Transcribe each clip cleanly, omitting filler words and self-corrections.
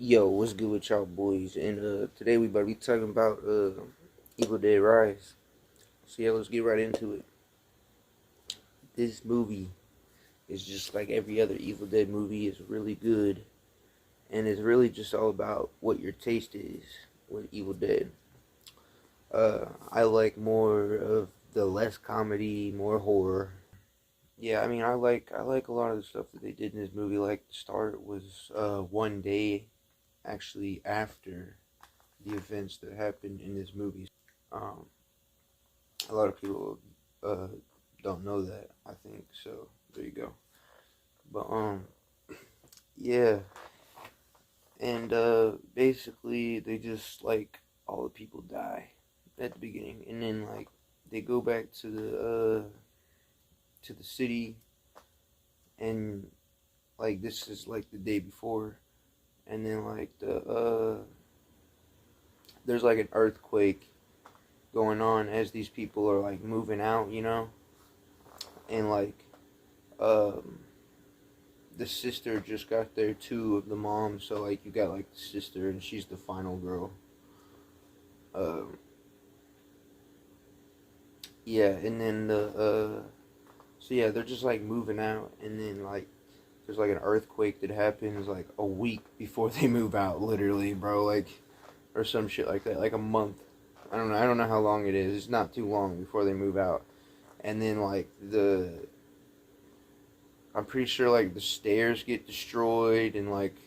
Yo, what's good with y'all boys? And today we about to be talking about Evil Dead Rise. So yeah, let's get right into it. This movie is just like every other Evil Dead movie. It's really good, and it's really just all about what your taste is with Evil Dead. I like more of the less comedy, more horror. Yeah, I mean, I like a lot of the stuff that they did in this movie. Like the start was one day actually after the events that happened in this movie. Um, a lot of people uh, don't know that. I think so. There you go. But yeah, and basically they just like all the people die at the beginning, and then like they go back to the city, and like this is like the day before, and then like there's like an earthquake going on as these people are like moving out, and like um the sister just got there too of the mom, so like you got like the sister and she's the final girl. Um, yeah, and then so yeah, they're just like moving out, and then like there's like an earthquake that happens like a week before they move out, literally, bro, like or some shit like that, like a month. I don't know how long it is. It's not too long before they move out, and then like I'm pretty sure like the stairs get destroyed and like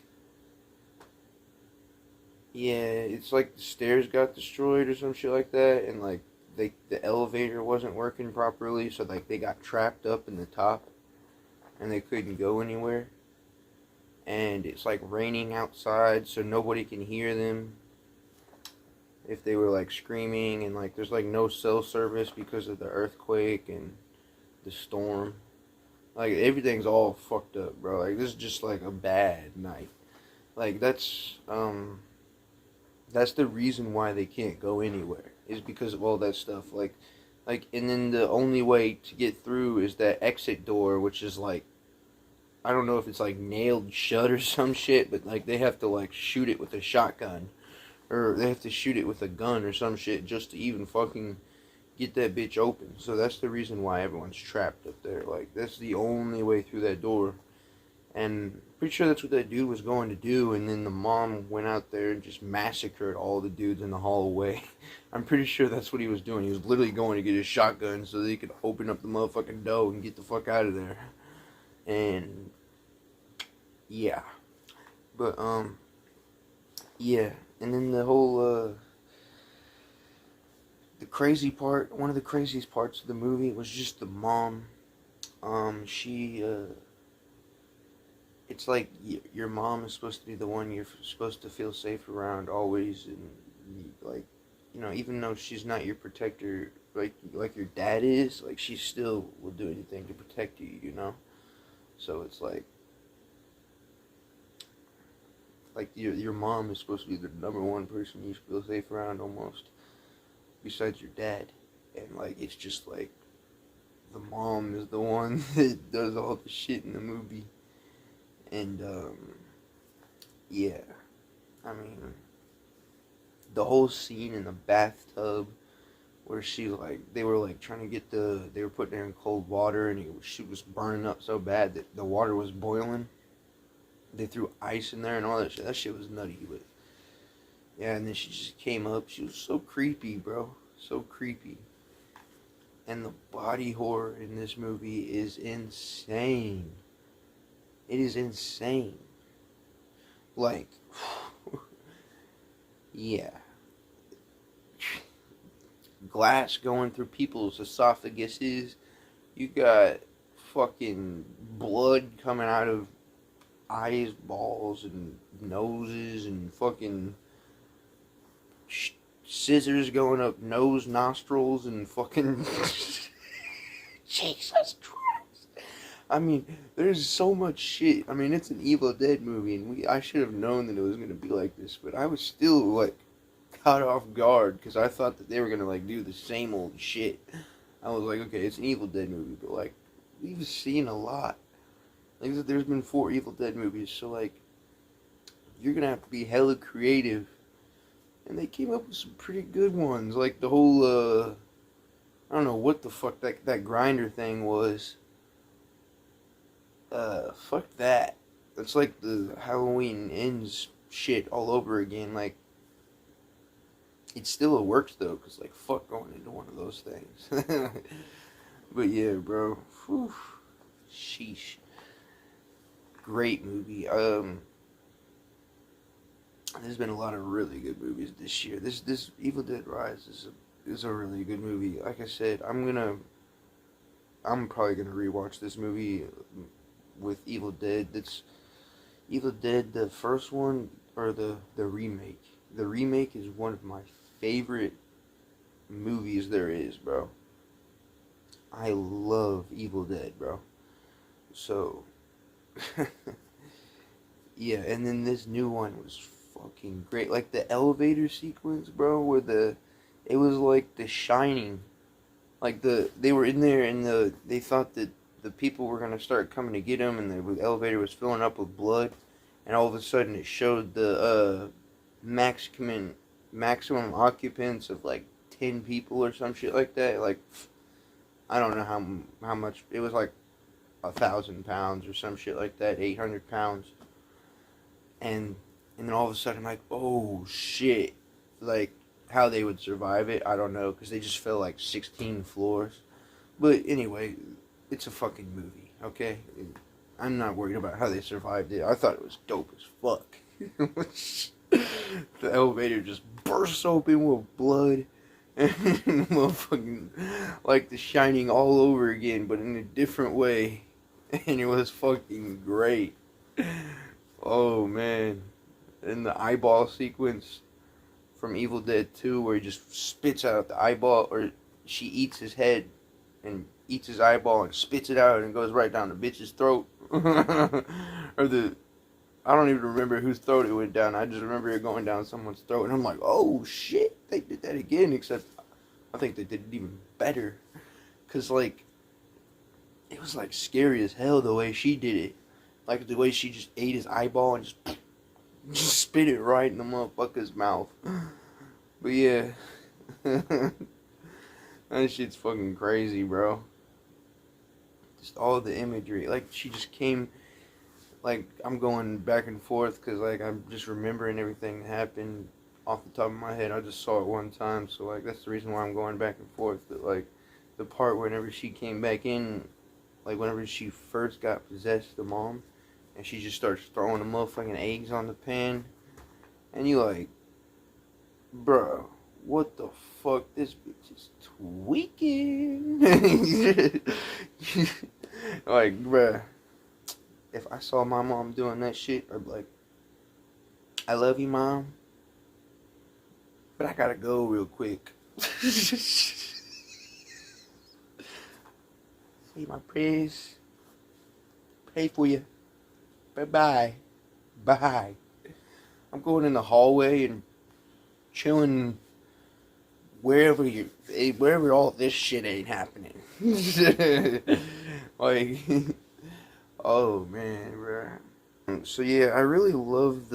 yeah, it's like the stairs got destroyed or some shit like that, and like the elevator wasn't working properly, so like they got trapped up in the top, and they couldn't go anywhere. And it's like raining outside, so nobody can hear them if they were like screaming, and like there's like no cell service because of the earthquake and the storm. Like everything's all fucked up, bro. Like this is just like a bad night. Like that's the reason why they can't go anywhere is because of all that stuff. And then the only way to get through is that exit door, which is like I don't know if it's like nailed shut or some shit, but like they have to like shoot it with a shotgun or they have to shoot it with a gun or some shit just to even fucking get that bitch open. So that's the reason why everyone's trapped up there. Like that's the only way through that door. And pretty sure that's what that dude was going to do. And then the mom went out there and just massacred all the dudes in the hallway. I'm pretty sure that's what he was doing. He was literally going to get his shotgun so that he could open up the motherfucking door and get the fuck out of there. And yeah, but yeah. And then the crazy part, one of the craziest parts of the movie was just the mom. She it's like your mom is supposed to be the one you're supposed to feel safe around always, and like even though she's not your protector, like your dad is, like she still will do anything to protect you. So it's like your mom is supposed to be the number one person you feel safe around almost, besides your dad, and like it's just like the mom is the one that does all the shit in the movie, and yeah, I mean the whole scene in the bathtub where she like they were like trying to get they were putting her in cold water and she was burning up so bad that the water was boiling. They threw ice in there and all that shit. That shit was nutty, but yeah. And then she just came up. She was so creepy, bro. So creepy. And the body horror in this movie is insane. It is insane. Like, yeah, glass going through people's esophaguses. You got fucking blood coming out of eyes, balls, and noses, and fucking scissors going up nose, nostrils, and fucking Jesus Christ. I mean, there's so much shit. I mean, it's an Evil Dead movie, and I should have known that it was gonna be like this, but I was still like caught off guard because I thought that they were gonna like do the same old shit. I was like, okay, it's an Evil Dead movie, but like we've seen a lot. Like there's been 4 Evil Dead movies, so like you're gonna have to be hella creative. And they came up with some pretty good ones, like the whole I don't know what the fuck that grinder thing was. Fuck that. It's like the Halloween Ends shit all over again. Like, it still works though, cause like fuck going into one of those things. But yeah, bro. Whew. Sheesh. Great movie. There's been a lot of really good movies this year. This Evil Dead Rise is a really good movie. Like I said, I'm probably gonna rewatch this movie with Evil Dead. That's Evil Dead, the first one or the remake. The remake is one of my favorite movies there is, bro. I love Evil Dead, bro. So yeah, and then this new one was fucking great. Like the elevator sequence, bro, where it was like The Shining. Like they were in there and they thought that the people were gonna start coming to get them, and the elevator was filling up with blood, and all of a sudden it showed the maximum occupants of like 10 people or some shit like that. Like I don't know how much it was, like 1,000 pounds or some shit like that, 800 pounds, and then all of a sudden, like, oh shit, like how they would survive it, I don't know, because they just fell like 16 floors. But anyway, it's a fucking movie, okay? I'm not worried about how they survived it. I thought it was dope as fuck. The elevator just bursts open with blood, and motherfucking like The Shining all over again, but in a different way, and it was fucking great. Oh man, and the eyeball sequence from Evil Dead 2 where he just spits out the eyeball, or she eats his head and eats his eyeball and spits it out and it goes right down the bitch's throat. Or I don't even remember whose throat it went down. I just remember it going down someone's throat, and I'm like, oh shit, they did that again, except I think they did it even better. Cause like, it was like scary as hell the way she did it. Like the way she just ate his eyeball and just spit it right in the motherfucker's mouth. But yeah. That shit's fucking crazy, bro. Just all the imagery. Like, she just came, like, I'm going back and forth because, like, I'm just remembering everything that happened off the top of my head. I just saw it one time, so, like, that's the reason why I'm going back and forth. But, like, the part whenever she came back in, like, whenever she first got possessed, the mom, and she just starts throwing the motherfucking eggs on the pan, and you like, bro, what the fuck? This bitch is tweaking. Like, bruh, if I saw my mom doing that shit, I'd be like, I love you, mom, but I gotta go real quick. Say my prayers. Pray for you. Bye-bye. Bye. I'm going in the hallway and chilling wherever all this shit ain't happening. Like, oh man, bro. So yeah, I really love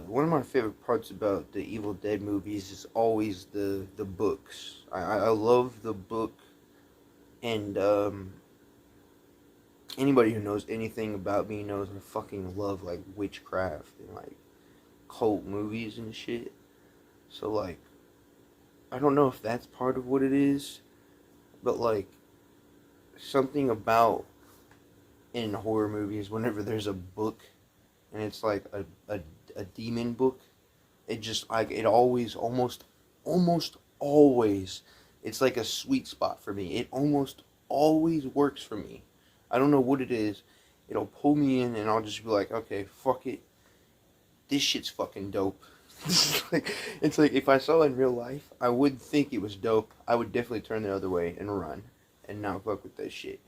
one of my favorite parts about the Evil Dead movies is always the books. I love the book, and anybody who knows anything about me knows I fucking love like witchcraft and like cult movies and shit. So like, I don't know if that's part of what it is, but like, something about in horror movies whenever there's a book and it's like a demon book, it just like it always almost always, it's like a sweet spot for me. It almost always works for me. I don't know what it is. It'll pull me in and I'll just be like, okay, fuck it. This shit's fucking dope. It's like if I saw it in real life, I would think it was dope. I would definitely turn the other way and run and not fuck with that shit.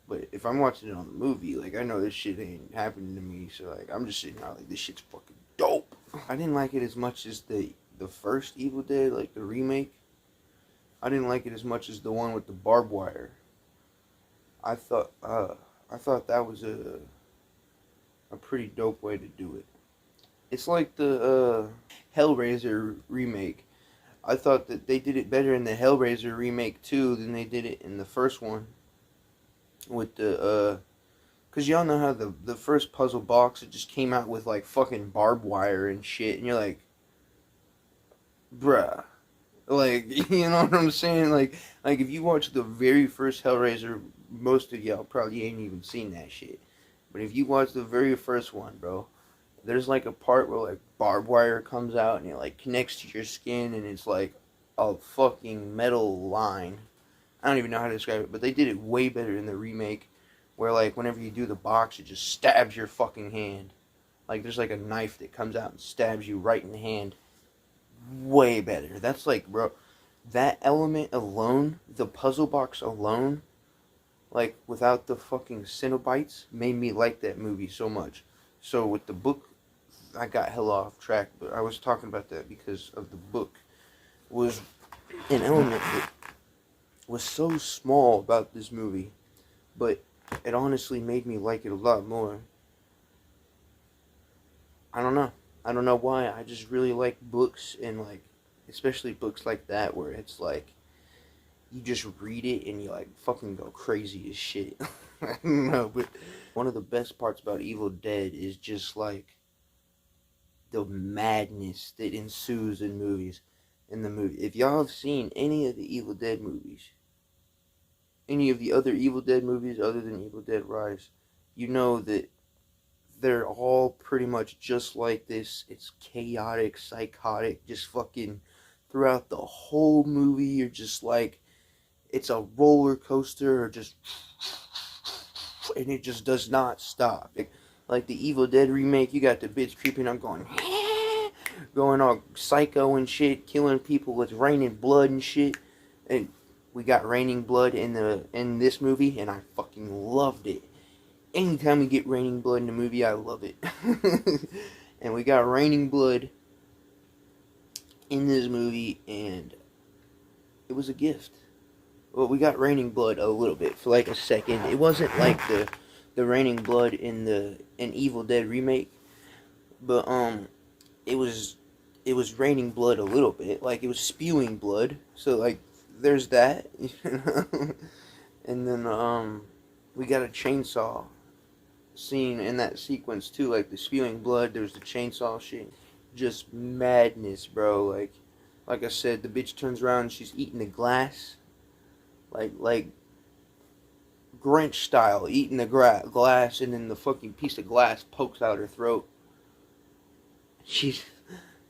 But if I'm watching it on the movie, like, I know this shit ain't happening to me, so like, I'm just sitting out like, this shit's fucking dope. I didn't like it as much as the first Evil Dead, like the remake. I didn't like it as much as the one with the barbed wire. I thought that was a pretty dope way to do it. It's like the Hellraiser remake. I thought that they did it better in the Hellraiser remake too than they did it in the first one. With the cause y'all know how the first puzzle box, it just came out with like fucking barbed wire and shit, and you're like, bruh, like you know what I'm saying? Like if you watch the very first Hellraiser, most of y'all probably ain't even seen that shit. But if you watch the very first one, bro, there's like a part where like barbed wire comes out and it like connects to your skin and it's like a fucking metal line. I don't even know how to describe it, but they did it way better in the remake, where like whenever you do the box, it just stabs your fucking hand. Like there's like a knife that comes out and stabs you right in the hand. Way better. That's like, bro, that element alone, the puzzle box alone, like without the fucking Cenobites, made me like that movie so much. So with the book, I got hella off track, but I was talking about that because of the book was an element that was so small about this movie, but it honestly made me like it a lot more. I don't know. I don't know why. I just really like books and like, especially books like that where it's like you just read it and you like fucking go crazy as shit. I don't know, but one of the best parts about Evil Dead is just like the madness that ensues in movies. In the movie, if y'all have seen any of the Evil Dead movies, any of the other Evil Dead movies other than Evil Dead Rise, you know that they're all pretty much just like this. It's chaotic, psychotic, just fucking throughout the whole movie. You're just like, it's a roller coaster, or just, and it just does not stop. Like the Evil Dead remake, you got the bitch creeping up, going, going all psycho and shit, killing people with raining blood and shit. And we got raining blood in this movie, and I fucking loved it. Anytime we get raining blood in a movie, I love it. And we got raining blood in this movie, and it was a gift. Well, we got raining blood a little bit for like a second. It wasn't like the raining blood in Evil Dead remake, but it was raining blood a little bit. Like it was spewing blood. So like there's that, you know. And then we got a chainsaw scene in that sequence too, like the spewing blood. There's the chainsaw shit, just madness, bro. Like I said, the bitch turns around and she's eating the glass, like Grinch style, eating the glass, and then the fucking piece of glass pokes out her throat. She's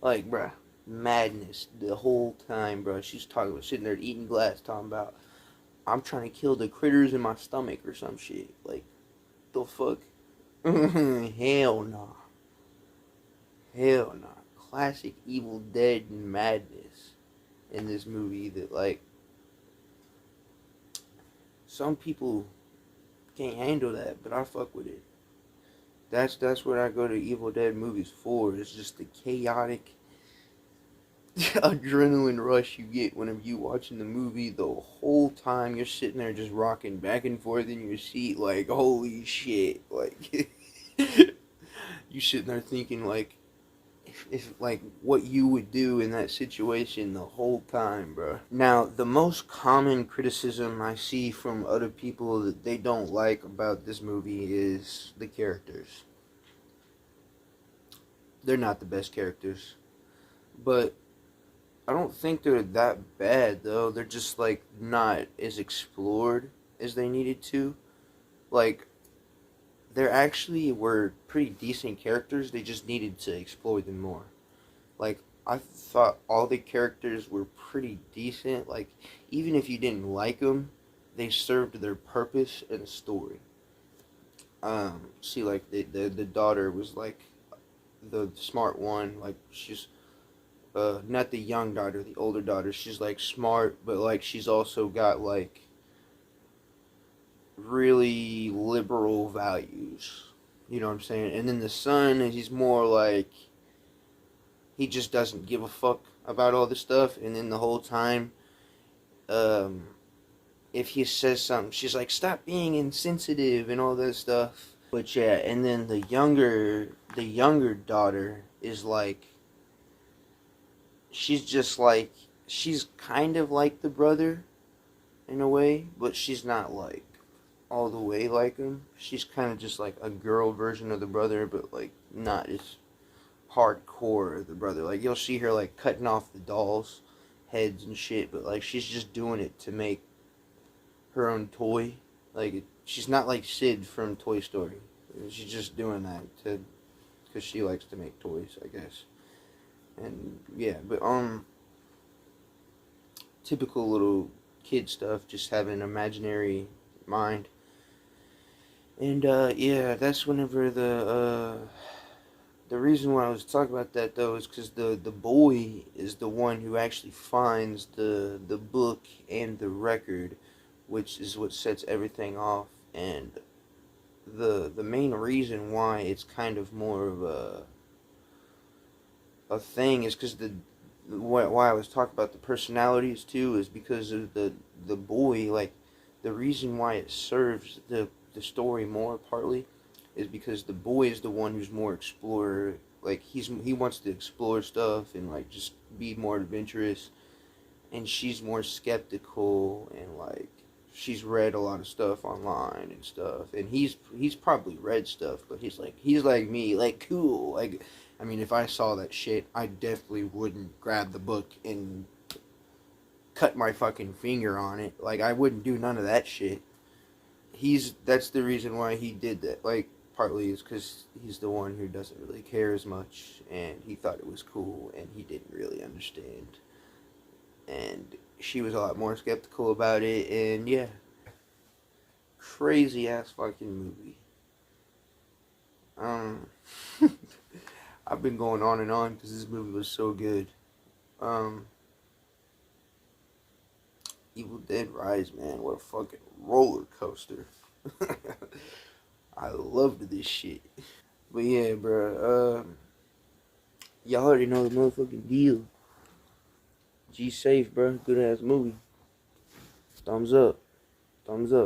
like, bruh, madness the whole time, bro. She's talking about sitting there eating glass, talking about, I'm trying to kill the critters in my stomach or some shit. Like, the fuck? Hell nah. Hell nah. Classic Evil Dead madness in this movie that, like, some people can't handle that, but I fuck with it. That's what I go to Evil Dead movies for. It's just the chaotic adrenaline rush you get whenever you watching the movie. The whole time you're sitting there just rocking back and forth in your seat, like holy shit, like you sitting there thinking like if like what you would do in that situation the whole time, bro. Now the most common criticism I see from other people that they don't like about this movie is the characters. They're not the best characters, but I don't think they're that bad though. They're just like not as explored as they needed to. Like there actually were pretty decent characters. They just needed to explore them more. Like I thought all the characters were pretty decent. Like even if you didn't like them, they served their purpose in the story. See, like the daughter was like the smart one. Like she's not the young daughter, the older daughter. She's like smart, but like she's also got like really liberal values. You know what I'm saying? And then the son, he's more like he just doesn't give a fuck about all this stuff. And then the whole time, um, if he says something, she's like, "Stop being insensitive" and all that stuff. But yeah, and then the younger daughter is like, she's just like, she's kind of like the brother in a way, but she's not like all the way like him. She's kind of just like a girl version of the brother, but like not as hardcore as the brother. Like you'll see her like cutting off the dolls' heads and shit, but like she's just doing it to make her own toy. Like she's not like Sid from Toy Story. She's just doing that to because she likes to make toys, I guess. And yeah, but typical little kid stuff. Just having an imaginary mind. And yeah, that's whenever the reason why I was talking about that though is because the boy is the one who actually finds the book and the record, which is what sets everything off. And the main reason why it's kind of more of a thing is because why I was talking about the personalities too is because of the boy. Like the reason why it serves the story more partly is because the boy is the one who's more explorer. Like he wants to explore stuff and like just be more adventurous, and she's more skeptical and like she's read a lot of stuff online and stuff, and he's probably read stuff, but he's like me, like cool. Like I mean, if I saw that shit, I definitely wouldn't grab the book and cut my fucking finger on it. Like I wouldn't do none of that shit. That's the reason why he did that. Like partly is because he's the one who doesn't really care as much, and he thought it was cool, and he didn't really understand. And she was a lot more skeptical about it, and yeah, crazy ass fucking movie. Um, I've been going on and on because this movie was so good. Um, Evil Dead Rise, man, what a fucking roller coaster. I loved this shit. But yeah, bro. Y'all already know the motherfucking deal. G safe, bro. Good ass movie. Thumbs up. Thumbs up.